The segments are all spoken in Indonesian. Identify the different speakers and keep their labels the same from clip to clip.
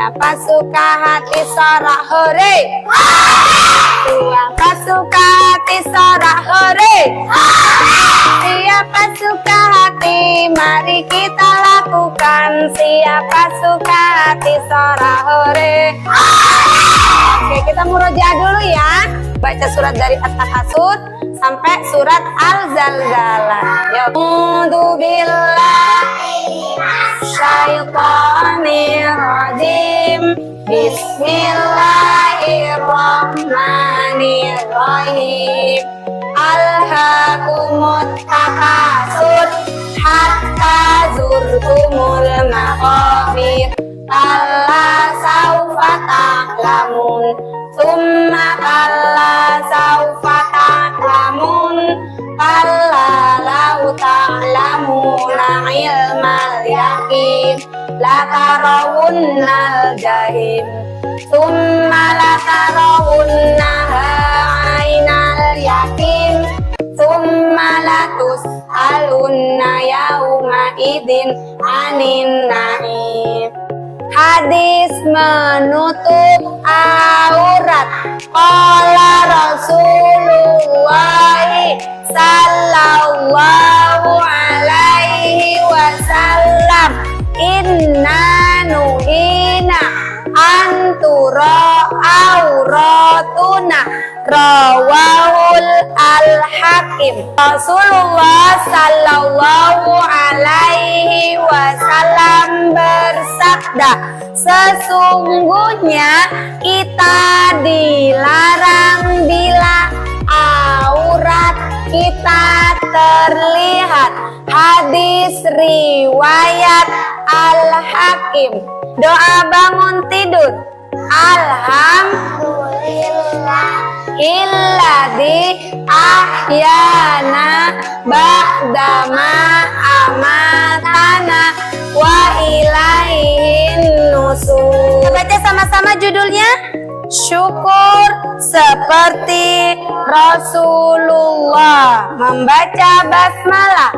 Speaker 1: Siapa suka hati sorak hore? Siapa suka hati sorak hore? Siapa suka hati, mari kita lakukan. Siapa suka hati sorak hore? Oke, kita murojaah dulu ya. Baca surat dari At-Takasur sampai surat Al-Zalzalah. Ya, a'udzu billahi minasyaitonir rajim. Bismillahirrahmanirrahim. Alhaakumut takasur hatta zurtumul maqabir. Kalla saufa ta'lamun, summa kalla saufa ta'lamun, kalla lau ta'lamuna ilmal yaqin, latarawunnal jahim, summa latarawunnaha ainal yaqin, summa latus'alunna yauma idzin anin na'im. Hadis menutup aurat. Qala Rasulullah sallallahu alaihi wasallam, inna nuhina antura auratuna, rawahul al-hakim. Rasulullah sallallahu alaihi wasallam bersabda, sesungguhnya kita dilarang bila aurat kita terlihat. Hadis riwayat Al-Hakim. Doa bangun tidur. Alhamdulillahilladzi ahyana ba'dama amatana wa ilaihin nusur. Baca sama-sama judulnya. Syukur seperti Rasulullah membaca basmalah.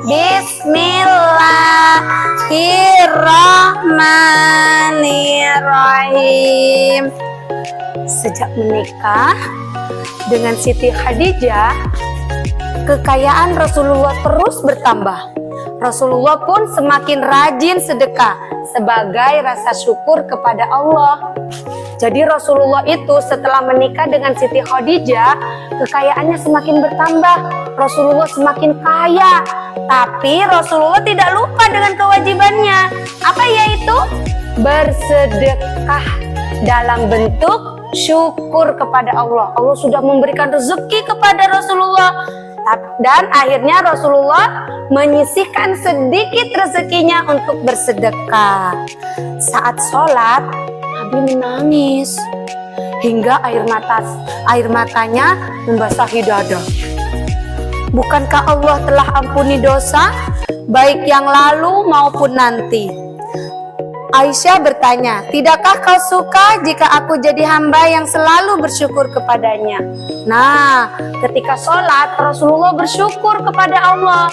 Speaker 1: Bismillahirrahmanirrahim. Sejak menikah dengan Siti Khadijah, kekayaan Rasulullah terus bertambah. Rasulullah pun semakin rajin sedekah sebagai rasa syukur kepada Allah. Jadi Rasulullah itu setelah menikah dengan Siti Khadijah, kekayaannya semakin bertambah. Rasulullah semakin kaya. Tapi Rasulullah tidak lupa dengan kewajibannya. Apa yaitu? Bersedekah dalam bentuk syukur kepada Allah. Allah sudah memberikan rezeki kepada Rasulullah. Dan akhirnya Rasulullah menyisihkan sedikit rezekinya untuk bersedekah. Saat sholat, Nabi menangis hingga air matanya membasahi dada. Bukankah Allah telah ampuni dosa baik yang lalu maupun nanti? Aisyah bertanya, tidakkah kau suka jika aku jadi hamba yang selalu bersyukur kepadanya? Nah, ketika sholat Rasulullah bersyukur kepada Allah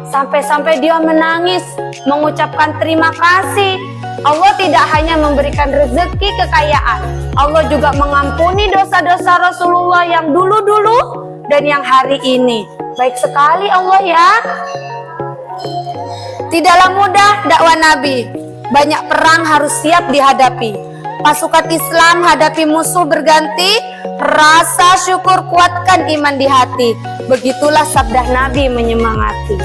Speaker 1: sampai-sampai dia menangis mengucapkan terima kasih. Allah tidak hanya memberikan rezeki kekayaan, Allah juga mengampuni dosa-dosa Rasulullah yang dulu-dulu dan yang hari ini. Baik sekali Allah ya. Tidaklah mudah dakwah Nabi. Banyak perang harus siap dihadapi. Pasukan Islam hadapi musuh berganti. Rasa syukur kuatkan iman di hati. Begitulah sabda Nabi menyemangati.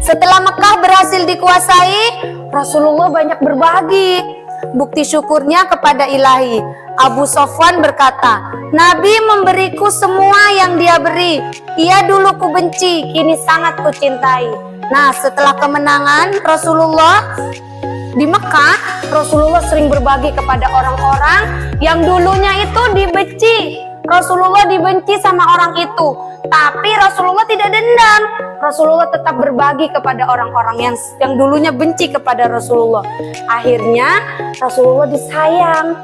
Speaker 1: Setelah Mekah berhasil dikuasai, Rasulullah banyak berbagi bukti syukurnya kepada Ilahi. Abu Sofwan berkata, Nabi memberiku semua yang dia beri. Ia dulu ku benci, kini sangat ku cintai. Nah, setelah kemenangan Rasulullah di Mekah, Rasulullah sering berbagi kepada orang-orang yang dulunya itu dibenci. Rasulullah dibenci sama orang itu, tapi Rasulullah tidak dendam. Rasulullah tetap berbagi kepada orang-orang yang dulunya benci kepada Rasulullah. Akhirnya Rasulullah disayang.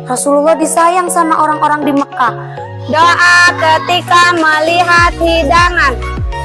Speaker 1: Rasulullah disayang sama orang-orang di Mekah. Doa ketika melihat hidangan.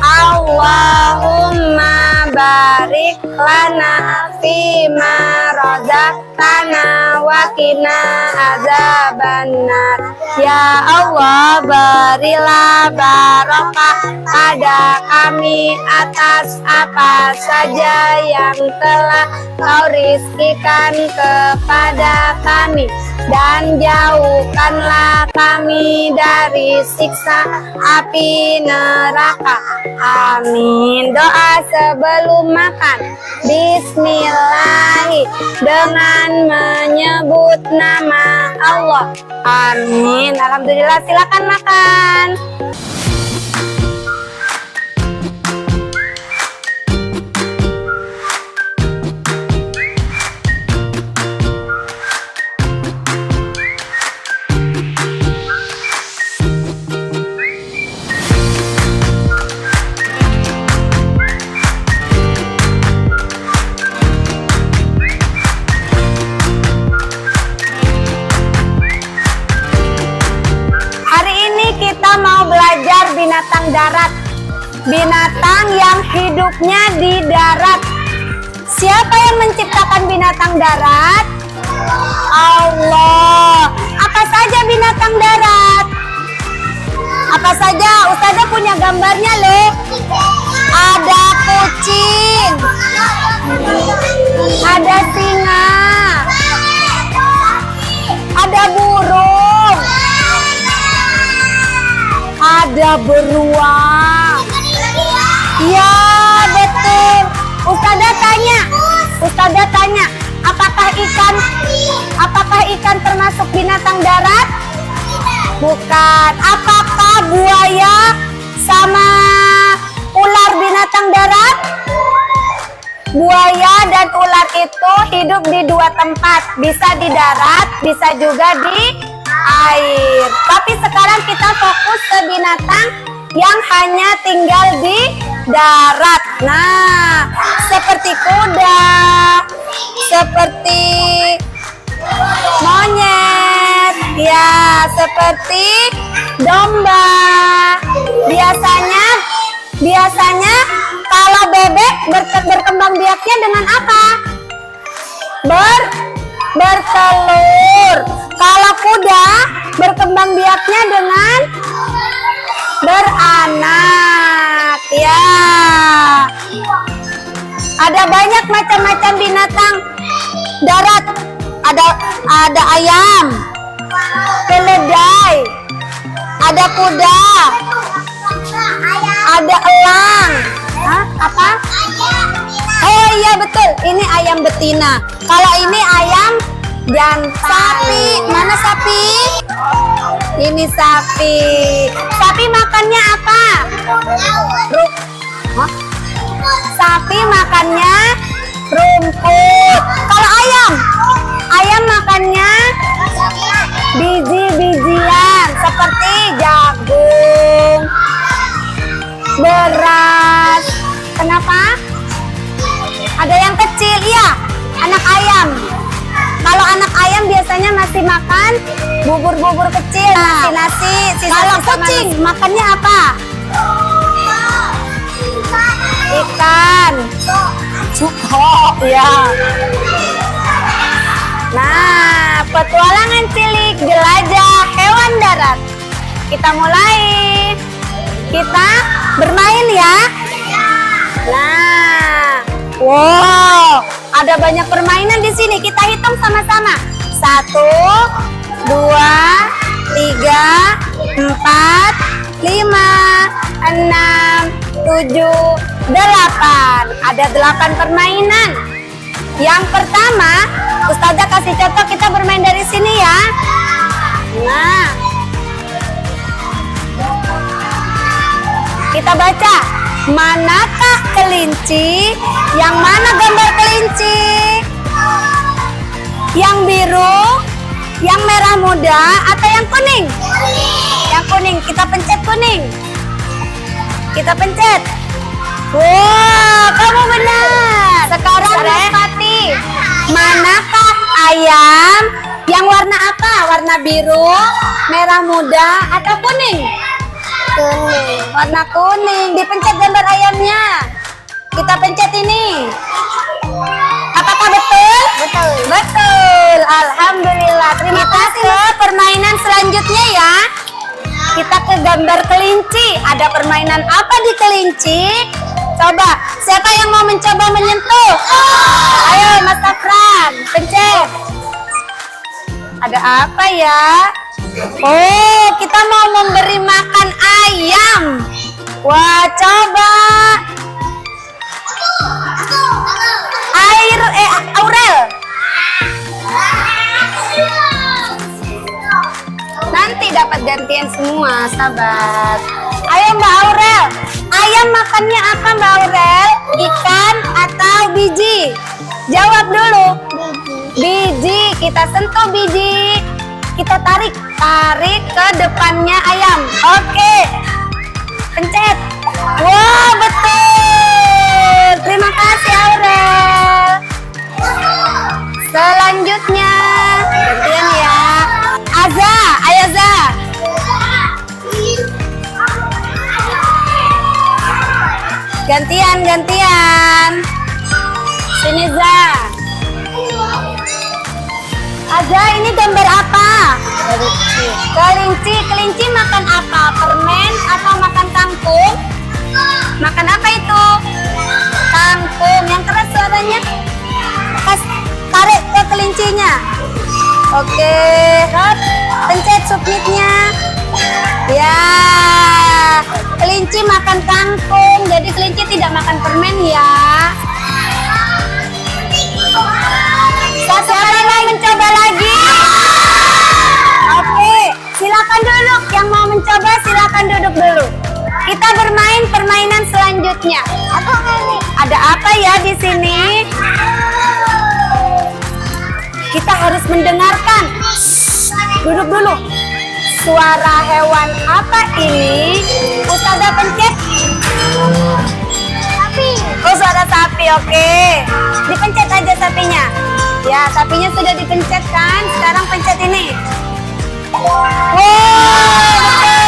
Speaker 1: Allahumma barik lana fima razaqtana wa qina azabannar. Ya Allah, berilah barokah pada kami atas apa saja yang telah Kau rizkikan kepada kami, dan jauhkanlah kami dari siksa api neraka. Amin. Doa sebelum makan. Bismillah, dengan menyebut nama Allah. Amin. Alhamdulillah, silakan makan. Kita mau belajar binatang darat, binatang yang hidupnya di darat. Siapa yang menciptakan binatang darat? Allah. Apa saja binatang darat? Apa saja? Ustazah punya gambarnya loh. Ada kucing, ada singa, ada burung, ada beruang. Ya betul. Ustazah tanya, apakah ikan termasuk binatang darat? Bukan. Apakah buaya sama ular binatang darat? Buaya dan ular itu hidup di dua tempat, bisa di darat, bisa juga di air. Tapi sekarang kita fokus ke binatang yang hanya tinggal di darat. Nah, seperti kuda, seperti monyet, ya, seperti domba. Biasanya kalau bebek berkembang biaknya dengan apa? Bertelur. Kalau kuda berkembang biaknya dengan beranak. Ya. Ada banyak macam-macam binatang darat. Ada ayam, keledai, ada kuda, ada elang. Hah? Apa? Oh iya betul, ini ayam betina. Kalau ini ayam jantan. Sapi, mana sapi? Ini sapi. Sapi makannya apa? Hah? Sapi makannya rumput. Kalau ayam makannya biji-bijian seperti jagung, beras. Kenapa? Ada yang kecil, iya, anak ayam. Kalau anak ayam biasanya masih makan bubur-bubur kecil, nasi-nasi. Kalau kucing makannya apa? Ikan. Oh, ya. Nah, petualangan cilik jelajah hewan darat. Kita mulai. Kita bermain ya. Nah, wow, ada banyak permainan di sini. Kita hitung sama-sama. 1, 2, 3, 4, 5, 6, 7, 8. Ada 8 permainan. Yang pertama, Ustazah kasih contoh, kita bermain dari sini ya. Nah, kita baca. Manakah kelinci? Yang mana gambar kelinci? Yang biru, yang merah muda, atau yang kuning? Yang kuning. Kita pencet kuning. Kita pencet. Wow, kamu benar. Sekarang Pati, manakah ayam yang warna apa? Warna biru, merah muda, atau kuning?
Speaker 2: kuning.
Speaker 1: Warna kuning. Dipencet gambar ayamnya. Kita pencet ini. Apakah betul?
Speaker 2: Betul.
Speaker 1: Betul. Alhamdulillah. Terima kasih. Ke permainan selanjutnya ya. Kita ke gambar kelinci. Ada permainan apa di kelinci? Coba. Siapa yang mau mencoba menyentuh? Ayo Mas Safran. Pencet. Ada apa ya? Oh, kita mau memberi makan ayam. Wah, coba. Aurel. Nanti dapat gantian semua, sahabat. Ayo Mbak Aurel. Ayam makannya apa Mbak Aurel? Ikan atau biji? Jawab dulu. Biji. Kita sentuh biji. Kita tarik ke depannya ayam. Oke. Pencet. Wah, betul. Terima kasih Aurel. Selanjutnya gantian ya. Aza, Ayaza. Gantian. Sini Za. Aza, ini gambar apa? Kelinci makan apa? Permen atau makan kangkung? Makan apa itu? Kangkung. Yang keras suaranya. Tarik ke kelincinya. Oke. Pencet submitnya. Ya. Kelinci makan kangkung. Jadi kelinci tidak makan permen ya. Siapa yang mau mencoba lagi? Oke, silakan duduk. Yang mau mencoba silakan duduk dulu. Kita bermain permainan selanjutnya. Ada apa ya di sini? Kita harus mendengarkan. Duduk dulu. Suara hewan apa ini? Ustazah pencet.
Speaker 2: Sapi.
Speaker 1: Oh, suara sapi. Oke. Dipencet aja sapinya. Ya, sapinya sudah dipencet kan? Sekarang pencet ini. Wow, betul.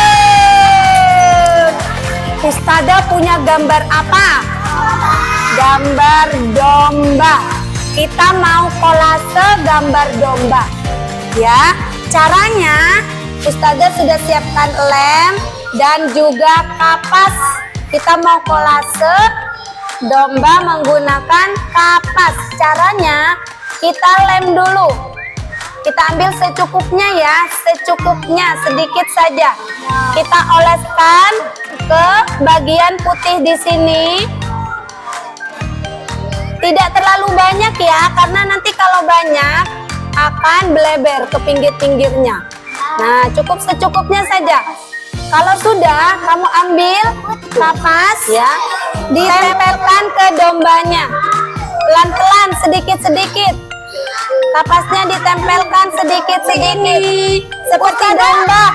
Speaker 1: Ustazah punya gambar apa? Gambar domba. Kita mau kolase gambar domba. Ya, caranya Ustazah sudah siapkan lem dan juga kapas. Kita mau kolase domba menggunakan kapas. Caranya kita lem dulu. Kita ambil secukupnya ya, secukupnya, sedikit saja. Kita oleskan ke bagian putih di sini. Tidak terlalu banyak ya, karena nanti kalau banyak akan bleber ke pinggir-pinggirnya. Nah, cukup secukupnya saja. Kalau sudah, kamu ambil kapas ya, ditempelkan ke dombanya. Pelan-pelan, sedikit-sedikit. Kapasnya ditempelkan sedikit-sedikit. Seperti domba,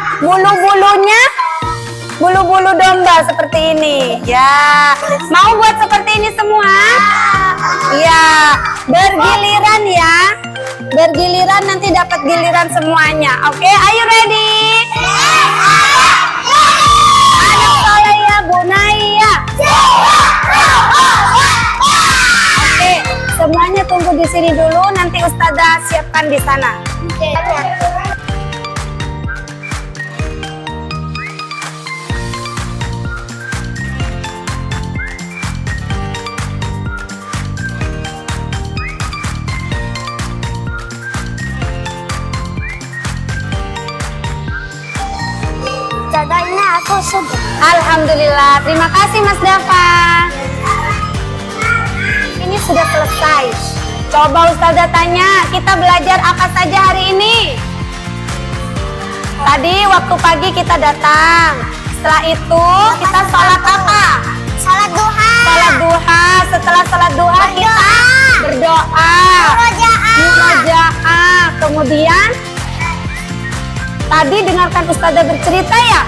Speaker 1: bulu-bulu domba seperti ini. Ya, mau buat seperti ini semua? Ya, bergiliran ya. Bergiliran, nanti dapat giliran semuanya. Oke, are you ready? Anak soleh ya, Bunaya. Oke, semuanya tunggu di sini dulu. Nanti Ustazah siapkan di sana.
Speaker 2: Contohnya aku sudah.
Speaker 1: Alhamdulillah, terima kasih Mas Dafa. Ini sudah selesai. Coba Ustazah tanya, kita belajar apa saja hari ini? Tadi waktu pagi kita datang. Setelah itu kita sholat apa?
Speaker 2: Salat duha.
Speaker 1: Sholat duha. Setelah sholat duha kita berdoa. Murojaah. Kemudian tadi dengarkan Ustazah bercerita ya?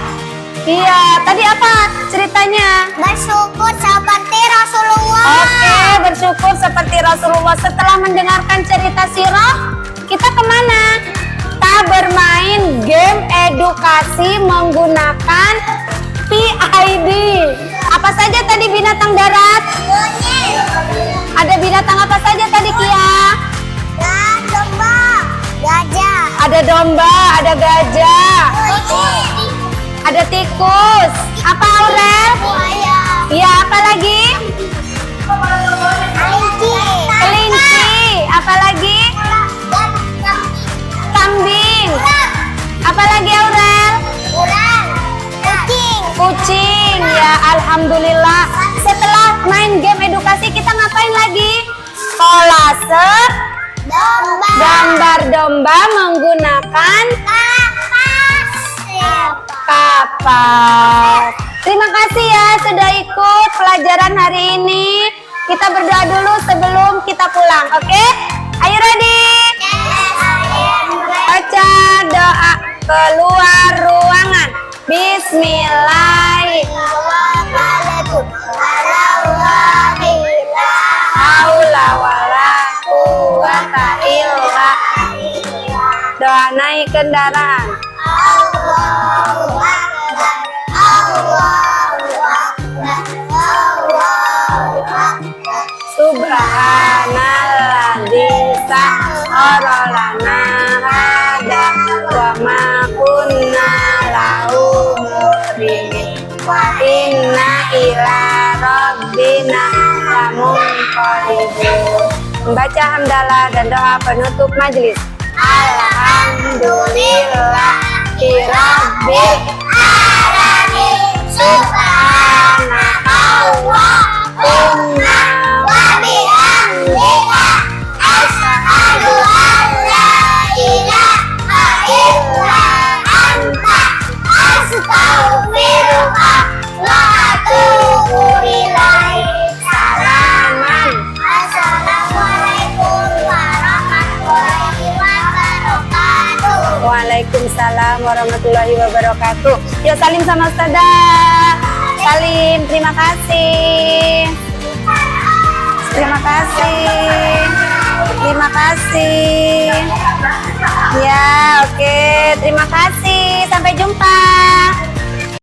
Speaker 1: Iya, tadi apa ceritanya?
Speaker 2: Bersyukur seperti Rasulullah.
Speaker 1: Oke, bersyukur seperti Rasulullah. Setelah mendengarkan cerita sirah, kita kemana? Kita bermain game edukasi menggunakan Aidi. Apa saja tadi binatang darat? Ada binatang apa saja tadi, Kia?
Speaker 2: Domba. Gajah.
Speaker 1: Ada domba, ada gajah, ada tikus. Apa, Aurel?
Speaker 2: Buaya.
Speaker 1: Ya, apa lagi? Kelinci. Apa lagi? Kambing. Apa lagi, Aurel? Kucing. Ya, alhamdulillah. Setelah main game edukasi, kita ngapain lagi? Kolase gambar domba menggunakan kapas. Terima kasih ya sudah ikut pelajaran hari ini. Kita berdoa dulu sebelum kita pulang, oke? Ayo ready? Baca doa keluar ruangan. Bismillahirrahmanirrahim. Haula wala quwata illa. Doa naik kendaraan. Subhanalladzi sakhkhara lana hada wa ma kunna lahu muqrinin wa inna ila rabbina lamunqalibun. Membaca hamdalah dan doa penutup majelis. Alhamdulillahirabbil alamin. Subhanakallahumma wa bihamdika asyhadu an la ilaha illa anta astaghfiruka wa atubu ilaik. Salaman. Assalamualaikum warahmatullahi wabarakatuh. Waalaikumsalam warahmatullahi wabarakatuh. Yuk salim sama Ustazah. Salim, terima kasih. Terima kasih. Terima kasih. Ya, oke. Terima kasih. Sampai jumpa.